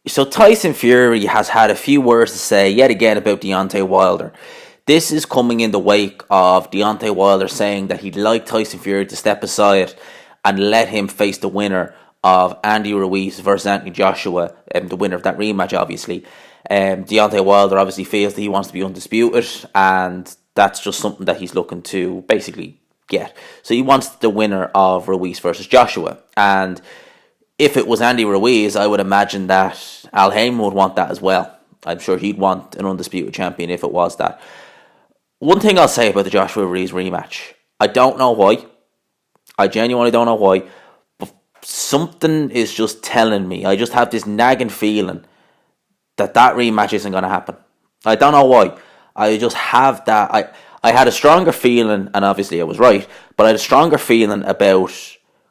So Tyson Fury has had a few words to say yet again about Deontay Wilder. This is coming in the wake of Deontay Wilder saying that he'd like Tyson Fury to step aside and let him face the winner of Andy Ruiz versus Anthony Joshua, the winner of that rematch, obviously. Deontay Wilder obviously feels that he wants to be undisputed, and that's just something that he's looking to basically get. So he wants the winner of Ruiz versus Joshua, and if it was Andy Ruiz, I would imagine that Al Haymon would want that as well. I'm sure he'd want an undisputed champion if it was that. One thing I'll say about the Joshua Ruiz rematch, I don't know why. I genuinely don't know why. But something is just telling me. I just have this nagging feeling that rematch isn't going to happen. I don't know why. I just have that. I had a stronger feeling, and obviously I was right, but I had a stronger feeling about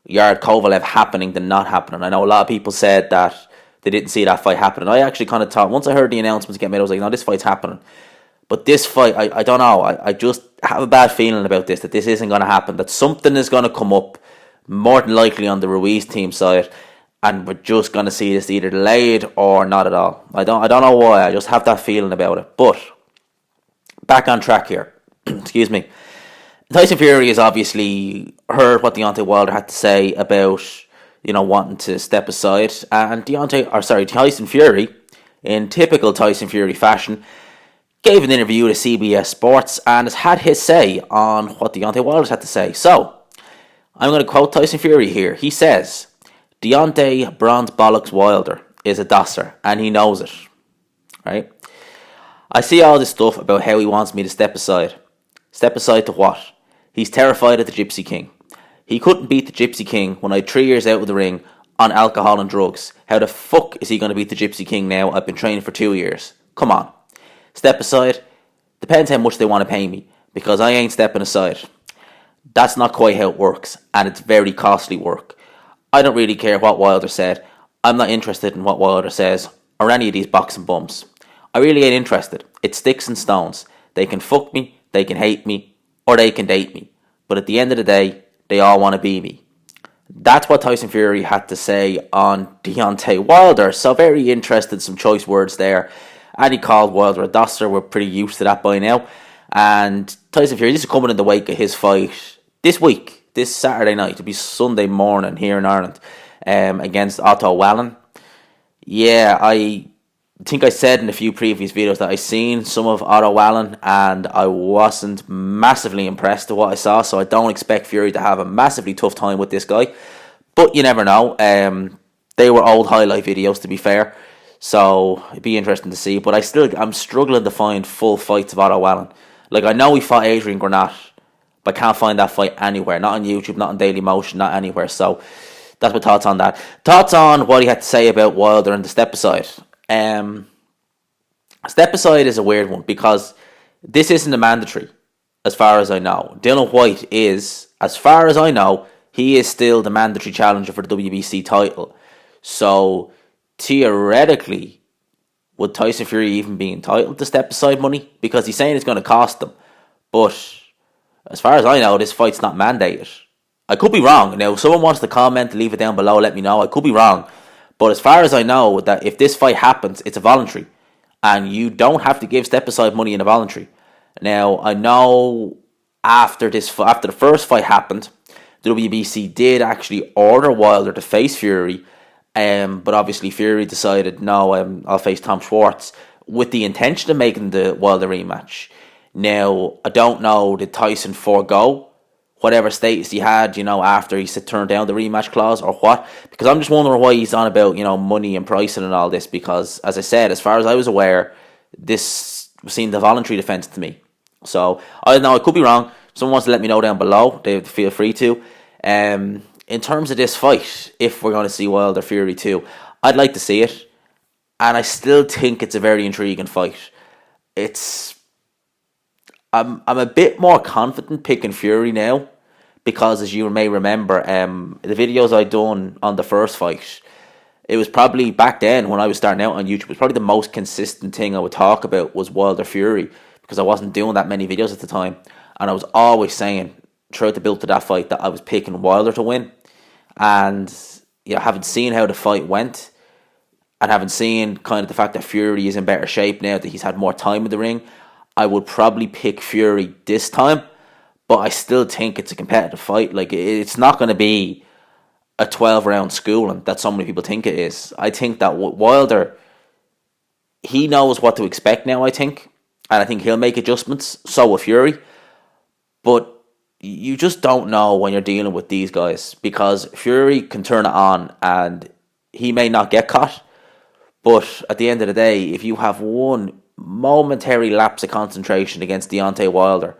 Yard Kovalev happening than not happening. I know a lot of people said that they didn't see that fight happening. I actually kind of thought, once I heard the announcements get made, I was like, no, this fight's happening. But this fight, I don't know. I just have a bad feeling about this, that this isn't going to happen, that something is going to come up, more than likely on the Ruiz team side, and we're just going to see this either delayed or not at all. I don't know why. I just have that feeling about it. But back on track here. Excuse me. Tyson Fury has obviously heard what Deontay Wilder had to say about, wanting to step aside, and Tyson Fury, in typical Tyson Fury fashion, gave an interview to CBS Sports and has had his say on what Deontay Wilder had to say. So, I'm going to quote Tyson Fury here. He says, Deontay Bronze Bollocks Wilder is a dosser, and he knows it. Right? I see all this stuff about how he wants me to step aside. Step aside to what? He's terrified of the Gypsy King. He couldn't beat the Gypsy King when I had 3 years out of the ring on alcohol and drugs. How the fuck is he going to beat the Gypsy King now? I've been training for 2 years. Come on. Step aside? Depends how much they want to pay me, because I ain't stepping aside. That's not quite how it works, and it's very costly work. I don't really care what Wilder said. I'm not interested in what Wilder says, or any of these boxing bums. I really ain't interested. It's sticks and stones. They can fuck me, they can hate me, or they can date me. But at the end of the day, they all want to be me. That's what Tyson Fury had to say on Deontay Wilder. So very interested, some choice words there. And he called Wilder a dosser. We're pretty used to that by now. And Tyson Fury, this is coming in the wake of his fight this week, this Saturday night. It'll be Sunday morning here in Ireland, against Otto Wallin. Yeah, I think I said in a few previous videos that I seen some of Otto Wallin and I wasn't massively impressed with what I saw, so I don't expect Fury to have a massively tough time with this guy. But you never know. They were old highlight videos, to be fair, so it'd be interesting to see. But I'm struggling to find full fights of Otto Wallin. Like, I know he fought Adrian Granat, but I can't find that fight anywhere. Not on YouTube, not on Daily Motion, not anywhere. So that's my thoughts on that. Thoughts on what he had to say about Wilder and the step aside. Step aside is a weird one because this isn't a mandatory, as far as I know. Dylan White is, as far as I know, he is still the mandatory challenger for the WBC title. So theoretically, would Tyson Fury even be entitled to step aside money? Because he's saying it's going to cost them. But as far as I know, this fight's not mandated. I could be wrong. Now, if someone wants to comment, leave it down below, let me know. I could be wrong. But as far as I know, that if this fight happens, it's a voluntary. And you don't have to give step-aside money in a voluntary. Now, I know after the first fight happened, the WBC did actually order Wilder to face Fury. But obviously Fury decided, no, I'll face Tom Schwartz, with the intention of making the Wilder rematch. Now, I don't know, did Tyson forego whatever status he had, after he turned down the rematch clause or what? Because I'm just wondering why he's on about, money and pricing and all this. Because, as I said, as far as I was aware, this seemed a voluntary defence to me. So, I don't know, I could be wrong. If someone wants to let me know down below, they feel free to. In terms of this fight, if we're going to see Wilder Fury 2, I'd like to see it. And I still think it's a very intriguing fight. I'm a bit more confident picking Fury now, because as you may remember, the videos I done on the first fight, it was probably back then when I was starting out on YouTube, it was probably the most consistent thing I would talk about was Wilder Fury, because I wasn't doing that many videos at the time, and I was always saying throughout the build to that fight that I was picking Wilder to win, and having seen how the fight went, and having seen kind of the fact that Fury is in better shape now, that he's had more time in the ring, I would probably pick Fury this time. But I still think it's a competitive fight. Like, it's not going to be a 12-round schooling that so many people think it is. I think that Wilder, he knows what to expect now, I think. And I think he'll make adjustments. So will Fury. But you just don't know when you're dealing with these guys, because Fury can turn it on and he may not get caught. But at the end of the day, if you have one momentary lapse of concentration against Deontay Wilder,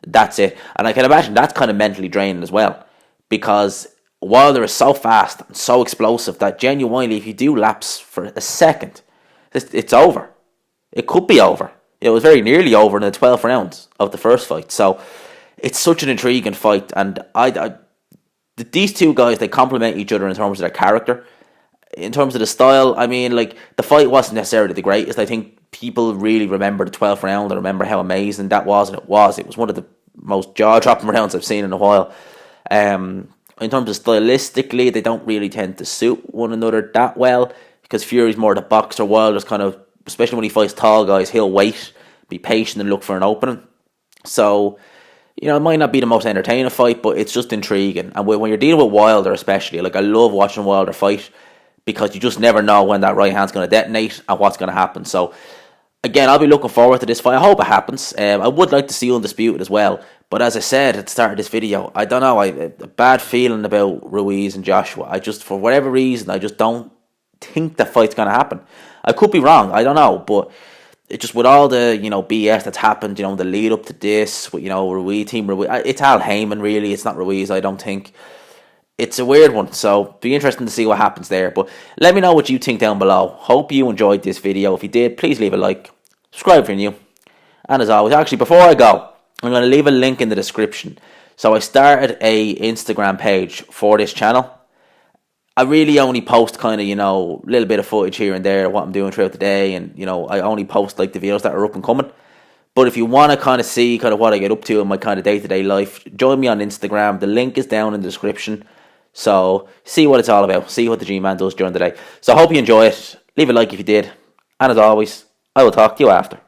that's it. And I can imagine that's kind of mentally draining as well, because Wilder is so fast and so explosive that genuinely, if you do lapse for a second, it's over. It could be over. It was very nearly over in the 12th round of the first fight. So it's such an intriguing fight, and these two guys, they complement each other in terms of their character. In terms of the style, I mean, like, the fight wasn't necessarily the greatest. I think people really remember the 12th round and remember how amazing that was, and it was. It was one of the most jaw-dropping rounds I've seen in a while. In terms of stylistically, they don't really tend to suit one another that well, because Fury's more the boxer, Wilder's kind of, especially when he fights tall guys, he'll wait, be patient and look for an opening. So, you know, it might not be the most entertaining fight, but it's just intriguing. And when you're dealing with Wilder especially, like, I love watching Wilder fight, because you just never know when that right hand's going to detonate and what's going to happen. So, again, I'll be looking forward to this fight. I hope it happens. I would like to see Undisputed as well. But as I said at the start of this video, I don't know. I a bad feeling about Ruiz and Joshua. I just, for whatever reason, I just don't think the fight's going to happen. I could be wrong. I don't know. But it just, with all the, you know, BS that's happened, you know, the lead up to this, with, you know, Ruiz, Team Ruiz, it's Al Heyman, really. It's not Ruiz, I don't think. It's a weird one, so be interesting to see what happens there. But let me know what you think down below. Hope you enjoyed this video. If you did, please leave a like. Subscribe if you're new. And as always, actually, before I go, I'm going to leave a link in the description. So I started a Instagram page for this channel. I really only post kind of, you know, a little bit of footage here and there, what I'm doing throughout the day. And, you know, I only post like the videos that are up and coming. But if you want to kind of see kind of what I get up to in my kind of day-to-day life, join me on Instagram. The link is down in the description. So, see what it's all about. See what the G-Man does during the day. So, I hope you enjoy it. Leave a like if you did. And as always, I will talk to you after.